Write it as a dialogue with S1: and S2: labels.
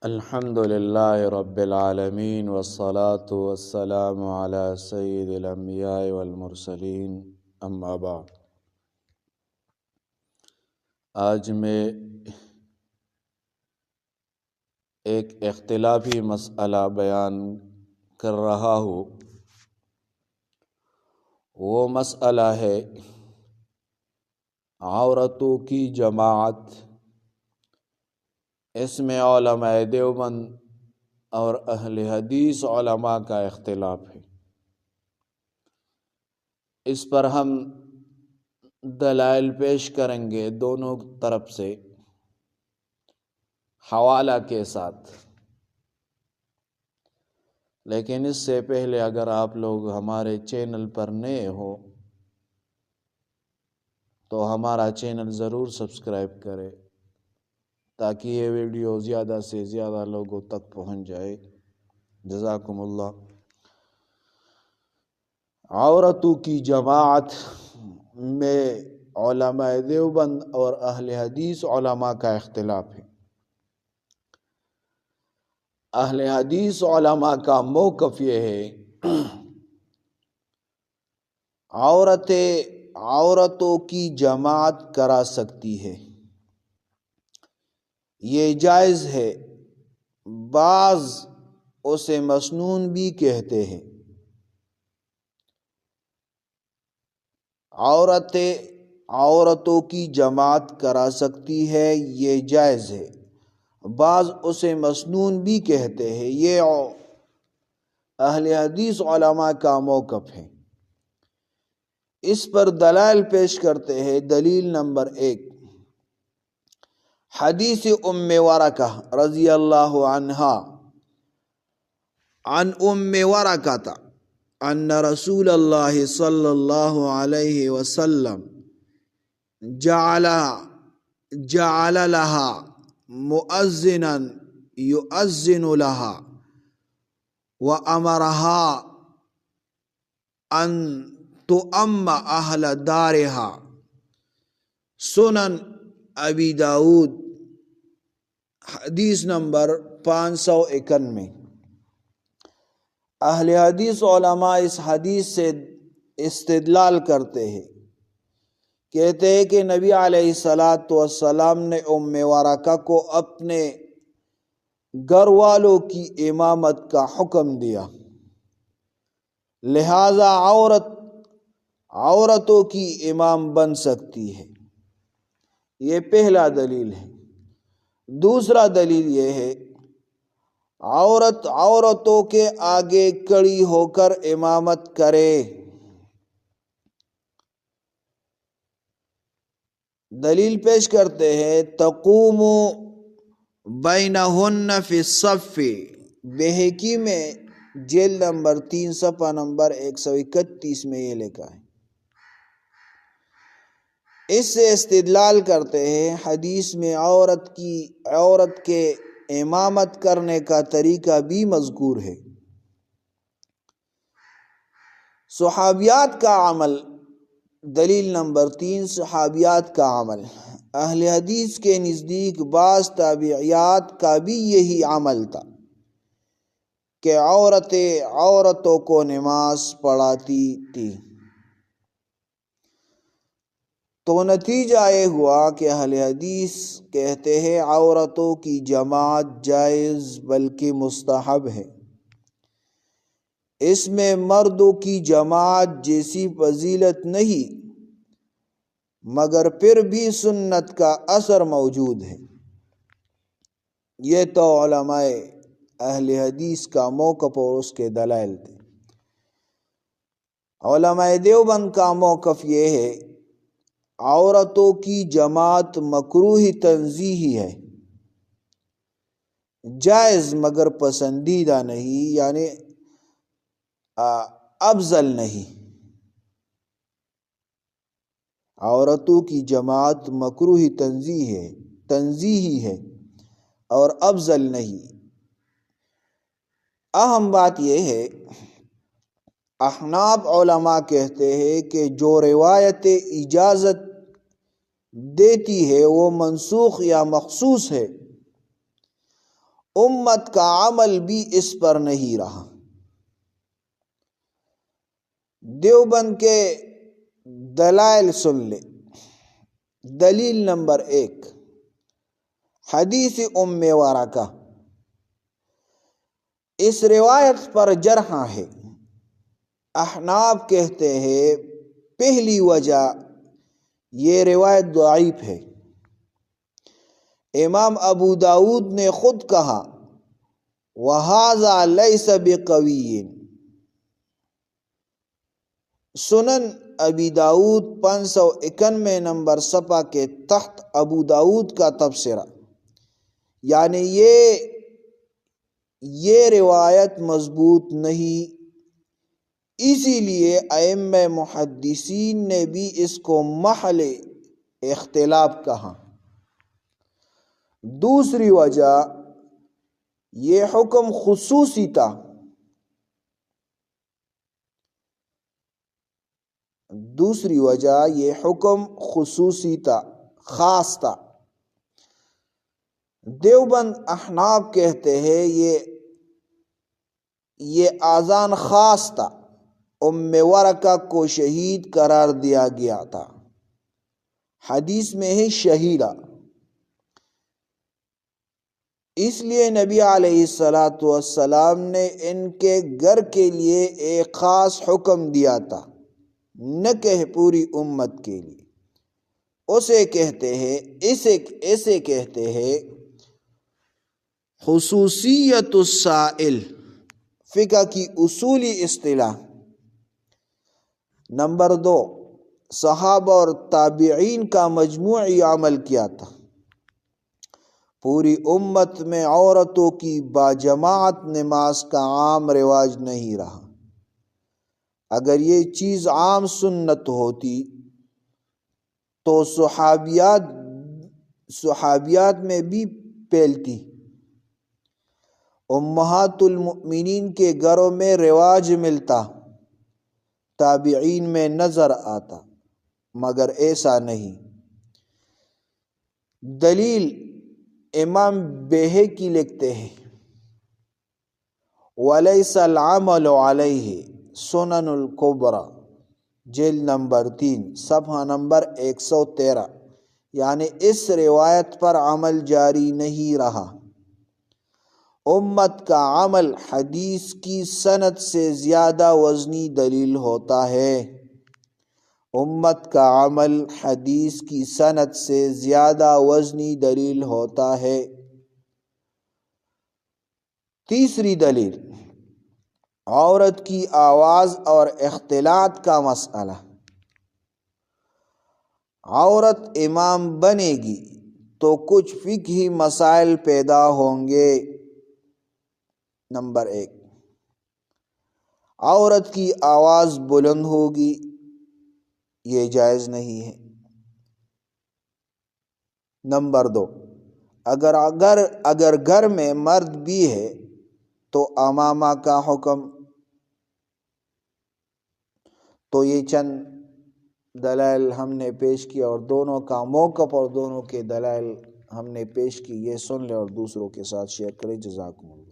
S1: الحمد للہ رب العالمین والصلاة والسلام علی سید الانبیاء والمرسلین اما بعد۔ آج میں ایک اختلافی مسئلہ بیان کر رہا ہوں۔ وہ مسئلہ ہے عورتوں کی جماعت۔ اس میں علماء دیوبند اور اہل حدیث علماء کا اختلاف ہے۔ اس پر ہم دلائل پیش کریں گے دونوں طرف سے حوالہ کے ساتھ۔ لیکن اس سے پہلے اگر آپ لوگ ہمارے چینل پر نئے ہو تو ہمارا چینل ضرور سبسکرائب کریں تاکہ یہ ویڈیو زیادہ سے زیادہ لوگوں تک پہنچ جائے۔ جزاکم اللہ۔ عورتوں کی جماعت میں علماء دیوبند اور اہل حدیث علماء کا اختلاف ہے۔ اہل حدیث علماء کا موقف یہ ہے عورتوں کی جماعت کرا سکتی ہے، یہ جائز ہے۔ بعض اسے مسنون بھی کہتے ہیں۔ عورتوں کی جماعت کرا سکتی ہے، یہ جائز ہے۔ بعض اسے مسنون بھی کہتے ہیں۔ یہ اہل حدیث علماء کا موقف ہے۔ اس پر دلائل پیش کرتے ہیں۔ دلیل نمبر 1، حدیث ام ورقہ رضی اللہ عنہا عن ام ورقہ ان رسول اللہ صلی اللہ علیہ وسلم جعل لها مؤذنا يؤذن لها وأمرها ان تؤم اہل دارها۔ سنن ابی داود حدیث نمبر 591۔ اہل حدیث علماء اس حدیث سے استدلال کرتے ہیں، کہتے ہیں کہ نبی علیہ السلام نے ام ورقہ کو اپنے گھر والوں کی امامت کا حکم دیا، لہذا عورتوں کی امام بن سکتی ہے۔ یہ پہلا دلیل ہے۔ دوسرا دلیل یہ ہے عورتوں کے آگے کھڑی ہو کر امامت کرے۔ دلیل پیش کرتے ہیں، تقوم بینہن فی الصف، بہقی میں جلد نمبر 3 صفحہ نمبر 131 میں یہ لکھا ہے۔ اس سے استدلال کرتے ہیں، حدیث میں عورت کے امامت کرنے کا طریقہ بھی مذکور ہے۔ صحابیات کا عمل، دلیل نمبر 3، صحابیات کا عمل۔ اہل حدیث کے نزدیک بعض تابعیات کا بھی یہی عمل تھا کہ عورتوں کو نماز پڑھاتی تھی۔ تو نتیجہ یہ ہوا کہ اہل حدیث کہتے ہیں عورتوں کی جماعت جائز بلکہ مستحب ہے۔ اس میں مردوں کی جماعت جیسی فضیلت نہیں، مگر پھر بھی سنت کا اثر موجود ہے۔ یہ تو علماء اہل حدیث کا موقف اور اس کے دلائل تھے۔ علماء دیوبند کا موقف یہ ہے، عورتوں کی جماعت مکروہ تنزیہی ہے، جائز مگر پسندیدہ نہیں، یعنی افضل نہیں۔ عورتوں کی جماعت مکروہ تنزیہی ہے اور افضل نہیں۔ اہم بات یہ ہے، احناف علماء کہتے ہیں کہ جو روایت اجازت دیتی ہے وہ منسوخ یا مخصوص ہے، امت کا عمل بھی اس پر نہیں رہا۔ دیوبند کے دلائل سن لے۔ دلیل نمبر 1، حدیث ام ورقہ۔ اس روایت پر جرح ہے۔ احناف کہتے ہیں پہلی وجہ یہ روایت ضعیف ہے۔ امام ابو داود نے خود کہا وَهَذَا لَيْسَ بِقَوِيٍّ۔ سنن ابی داود 591 نمبر صفحہ کے تحت ابو داود کا تبصرہ، یعنی یہ روایت مضبوط نہیں، اسی لیے ائمہ محدثین نے بھی اس کو محل اختلاف کہا۔ دوسری وجہ یہ حکم خصوصی تھا۔ خاص تھا۔ دیوبند احناف کہتے ہیں یہ اذان خاص تھا، ام ورقہ کو شہید قرار دیا گیا تھا، حدیث میں ہے شہیدہ، اس لیے نبی علیہ السلام نے ان کے گھر کے لیے ایک خاص حکم دیا تھا، نہ کہ پوری امت کے لیے۔ اسے کہتے ہیں خصوصیت السائل، فقہ کی اصولی اصطلاح۔ نمبر 2، صحابہ اور تابعین کا مجموعی عمل کیا تھا۔ پوری امت میں عورتوں کی باجماعت نماز کا عام رواج نہیں رہا۔ اگر یہ چیز عام سنت ہوتی تو صحابیات میں بھی پھیلتی۔ امہات المؤمنین کے گھروں میں رواج ملتا، تابعین میں نظر آتا، مگر ایسا نہیں۔ دلیل امام بیہقی لکھتے ہیں وَلَيْسَ الْعَمَلُ عَلَيْهِ سُنَنُ الْكُبْرَى، جلد نمبر 3 صفحہ نمبر 113، یعنی اس روایت پر عمل جاری نہیں رہا۔ امت کا عمل حدیث کی سند سے زیادہ وزنی دلیل ہوتا ہے۔ امت کا عمل حدیث کی سند سے زیادہ وزنی دلیل ہوتا ہے۔ تیسری دلیل، عورت کی آواز اور اختلاط کا مسئلہ۔ عورت امام بنے گی تو کچھ فقہی مسائل پیدا ہوں گے۔ نمبر 1، عورت کی آواز بلند ہوگی، یہ جائز نہیں ہے۔ نمبر 2، اگر گھر میں مرد بھی ہے تو امامہ کا حکم۔ تو یہ چند دلائل ہم نے پیش کی اور دونوں کا موقف اور دونوں کے دلائل ہم نے پیش کی، یہ سن لیں اور دوسروں کے ساتھ شیئر کریں۔ جزاکم اللہ۔